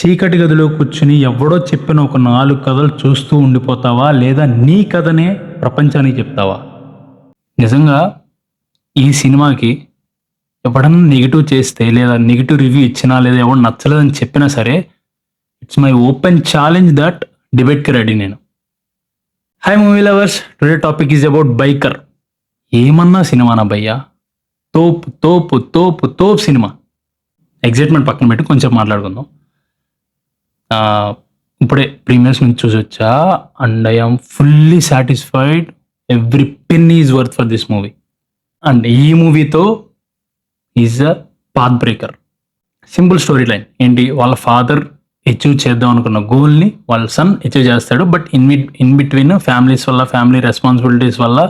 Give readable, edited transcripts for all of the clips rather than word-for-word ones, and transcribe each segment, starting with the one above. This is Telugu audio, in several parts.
చీకటి గదిలో కూర్చుని ఎవడో చెప్పిన ఒక 4 కథలు చూస్తూ ఉండిపోతావా? లేదా నీ కథనే ప్రపంచానికి చెప్తావా? నిజంగా ఈ సినిమాకి ఎవడన్నా నెగెటివ్ చేస్తే లేదా నెగెటివ్ రివ్యూ ఇచ్చినా లేదా ఎవడు నచ్చలేదని చెప్పినా సరే it's my open challenge that డిబేట్‌కి రెడీ నేను. Hi movie lovers, today topic is about biker. ఏమన్నా సినిమానా భయ్యా? తోపు తోపు తోపు తోపు సినిమా. ఎగ్జైట్‌మెంట్ పక్కన పెట్టి కొంచెం మాట్లాడుకుందాం. ఇప్పుడే ప్రీమియర్స్ నుంచి చూసొచ్చా and I am fully satisfied. Every penny is worth for this movie. And ఈ మూవీతో is a path breaker. Simple story line ఏంటి, వాళ్ళ ఫాదర్ అచీవ్ చేద్దాం అనుకున్న గోల్ని వాళ్ళ సన్ అచీవ్ చేస్తాడు. బట్ ఇన్ బిట్వీన్ ఫ్యామిలీస్ వల్ల, ఫ్యామిలీ రెస్పాన్సిబిలిటీస్ వల్ల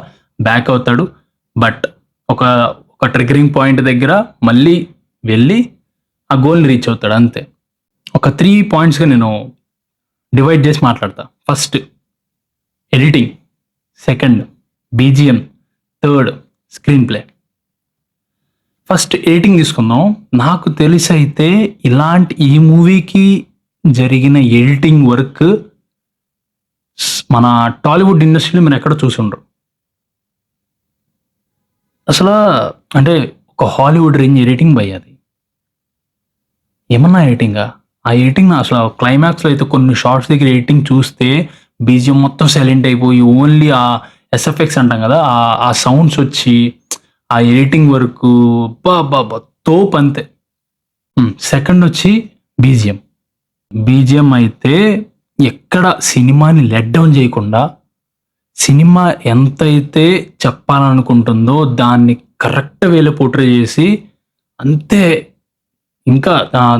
బ్యాక్ అవుతాడు. బట్ ఒక ట్రిగరింగ్ పాయింట్ దగ్గర మళ్ళీ వెళ్ళి ఆ గోల్ని రీచ్ అవుతాడు. అంతే. ఒక 3 పాయింట్స్గా నేను డివైడ్ చేసి మాట్లాడతా. First editing, second BGM, third screen play. First editing తీసుకుందాం. నాకు తెలిసి అయితే ఇలాంటి ఈ మూవీకి జరిగిన ఎడిటింగ్ వర్క్ మన టాలీవుడ్ ఇండస్ట్రీలో మీరు ఎక్కడ చూసి ఉండరు. అసలు అంటే ఒక హాలీవుడ్ రేంజ్ ఎడిటింగ్ భయ్ అది. ఏమన్నా ఎడిటింగా? ఆ ఎడిటింగ్ అసలు క్లైమాక్స్లో అయితే కొన్ని షార్ట్స్ దగ్గర ఎడిటింగ్ చూస్తే బీజిఎం మొత్తం సైలెంట్ అయిపోయి ఓన్లీ ఆ ఎస్ఎఫ్ఎక్స్ అంటాం కదా, ఆ సౌండ్స్ వచ్చి ఆ ఎడిటింగ్ వర్క్ బాబా తోపు అంతే. సెకండ్ వచ్చి బీజిఎం అయితే ఎక్కడ సినిమాని లెట్ డౌన్ చేయకుండా సినిమా ఎంతైతే చెప్పాలనుకుంటుందో దాన్ని కరెక్ట్ వేలో పోర్ట్రే చేసి అంతే. ఇంకా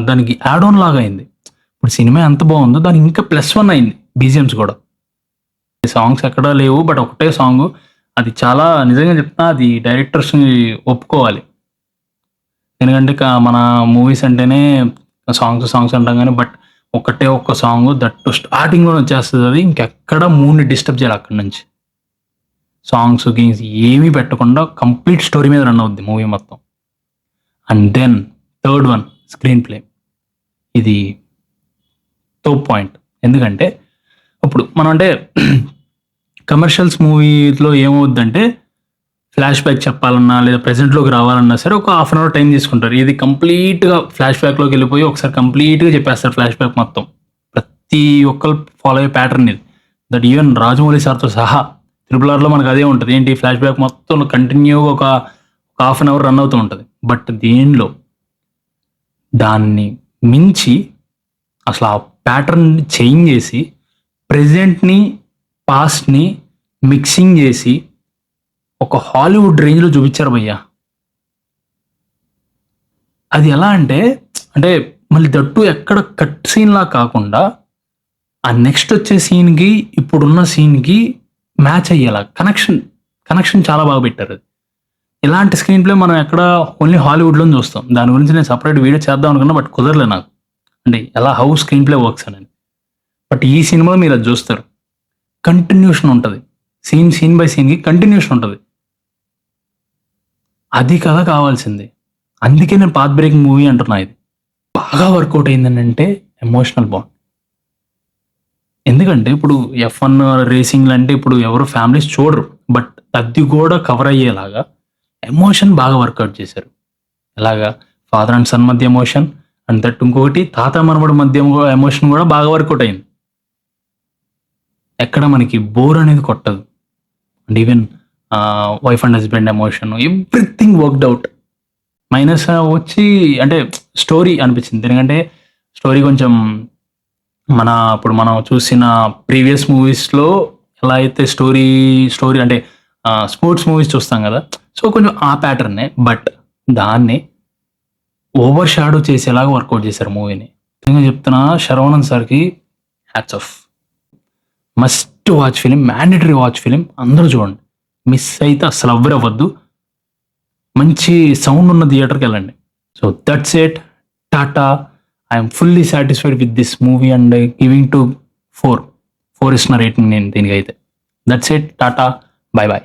దానికి యాడ్ ఆన్ లాగా అయింది. ఇప్పుడు సినిమా ఎంత బాగుందో దానికి ఇంకా +1 అయింది బీజిఎమ్స్ కూడా. సాంగ్స్ ఎక్కడా లేవు, బట్ ఒకటే సాంగ్. అది చాలా నిజంగా చెప్తున్నా, అది డైరెక్టర్స్ని ఒప్పుకోవాలి. ఎందుకంటే మన మూవీస్ అంటేనే సాంగ్స్ అంటాం కానీ, బట్ ఒకటే ఒక్క సాంగ్ దట్టు స్టార్టింగ్లో వచ్చేస్తుంది. అది ఇంకెక్కడ మూడ్ని డిస్టర్బ్ చేయాలి. అక్కడి నుంచి సాంగ్స్ గేమ్స్ ఏమీ పెట్టకుండా కంప్లీట్ స్టోరీ మీద రన్ అవుద్ది మూవీ మొత్తం. And then third one screenplay. ఇది టాప్ పాయింట్. ఎందుకంటే ఇప్పుడు మనం అంటే కమర్షియల్స్ మూవీలో ఏమవుద్దంటే ఫ్లాష్ బ్యాక్ చెప్పాలన్నా లేదా ప్రజెంట్లోకి రావాలన్నా సరే ఒక ½ అవర్ టైం తీసుకుంటారు. ఇది కంప్లీట్గా ఫ్లాష్ బ్యాక్లోకి వెళ్ళిపోయి ఒకసారి కంప్లీట్గా చెప్పేస్తారు ఫ్లాష్ బ్యాక్ మొత్తం. ప్రతి ఒక్కరు ఫాలో అయ్యే ప్యాటర్న్ ఇది. దట్ ఈవెన్ రాజమౌళి సార్తో సహా RRRలో మనకు అదే ఉంటుంది. ఏంటి, ఫ్లాష్ బ్యాక్ మొత్తం కంటిన్యూగా ఒక ½ అవర్ రన్ అవుతూ ఉంటుంది. బట్ దీనిలో దాన్ని మించి అసలు ఆ ప్యాటర్న్ని చేంజ్ చేసి ప్రెజెంట్ని పాస్ట్ని మిక్సింగ్ చేసి ఒక హాలీవుడ్ రేంజ్లో చూపించారు భయ్యా. అది ఎలా అంటే మళ్ళీ దట్టు ఎక్కడ కట్ సీన్లా కాకుండా ఆ నెక్స్ట్ వచ్చే సీన్కి ఇప్పుడున్న సీన్కి మ్యాచ్ అయ్యేలా కనెక్షన్ చాలా బాగా పెట్టారు. అది ఇలాంటి స్క్రీన్ ప్లే మనం ఎక్కడ ఓన్లీ హాలీవుడ్లో చూస్తాం. దాని గురించి నేను సపరేట్ వీడియో చేద్దాం అనుకున్నా, బట్ కుదరలే నాకు. అంటే ఎలా హౌ స్క్రీన్ ప్లే వర్క్స్ అని. బట్ ఈ సినిమాలో మీరు అది చూస్తారు, కంటిన్యూషన్ ఉంటుంది. సీన్ బై సీన్కి కంటిన్యూషన్ ఉంటుంది. అది కదా కావాల్సింది. అందుకే నేను పాత్ బ్రేకింగ్ మూవీ అంటున్నా. ఇది బాగా వర్కౌట్ అయిందని అంటే ఎమోషనల్ బాండ్. ఎందుకంటే ఇప్పుడు F1 రేసింగ్లు అంటే ఇప్పుడు ఎవరు ఫ్యామిలీస్ చూడరు, బట్ అది కూడా కవర్ అయ్యేలాగా ఎమోషన్ బాగా వర్కౌట్ చేశారు. ఎలాగా, ఫాదర్ అండ్ సన్ మధ్య ఎమోషన్, అండ్ దట్ ఇంకొకటి తాత మనవడి మధ్య ఎమోషన్ కూడా బాగా వర్కౌట్ అయింది. ఎక్కడ మనకి బోర్ అనేది కొట్టదు. And even wife and husband emotion, everything worked out. Minus వచ్చి అంటే స్టోరీ అనిపించింది. ఎందుకంటే స్టోరీ కొంచెం ఇప్పుడు మనం చూసిన ప్రీవియస్ మూవీస్లో ఎలా అయితే స్టోరీ అంటే స్పోర్ట్స్ మూవీస్ చూస్తాం కదా, సో కొంచెం ఆ ప్యాటర్నే. బట్ దాన్ని ఓవర్ షాడో చేసేలాగా వర్కౌట్ చేశారు మూవీని. నేను చెప్తున్నా, శరవణన్ సార్కి hats off. Must watch film, mandatory watch film. అందరూ చూడండి, మిస్ అయితే అసలు ఎవ్వరు అవ్వద్దు. మంచి సౌండ్ ఉన్న థియేటర్కి వెళ్ళండి. So that's it. Tata. I'm fully satisfied with this movie and giving to 4 ఇస్తున్న రేటింగ్ నేను దీనికైతే. That's it. Tata. Bye bye.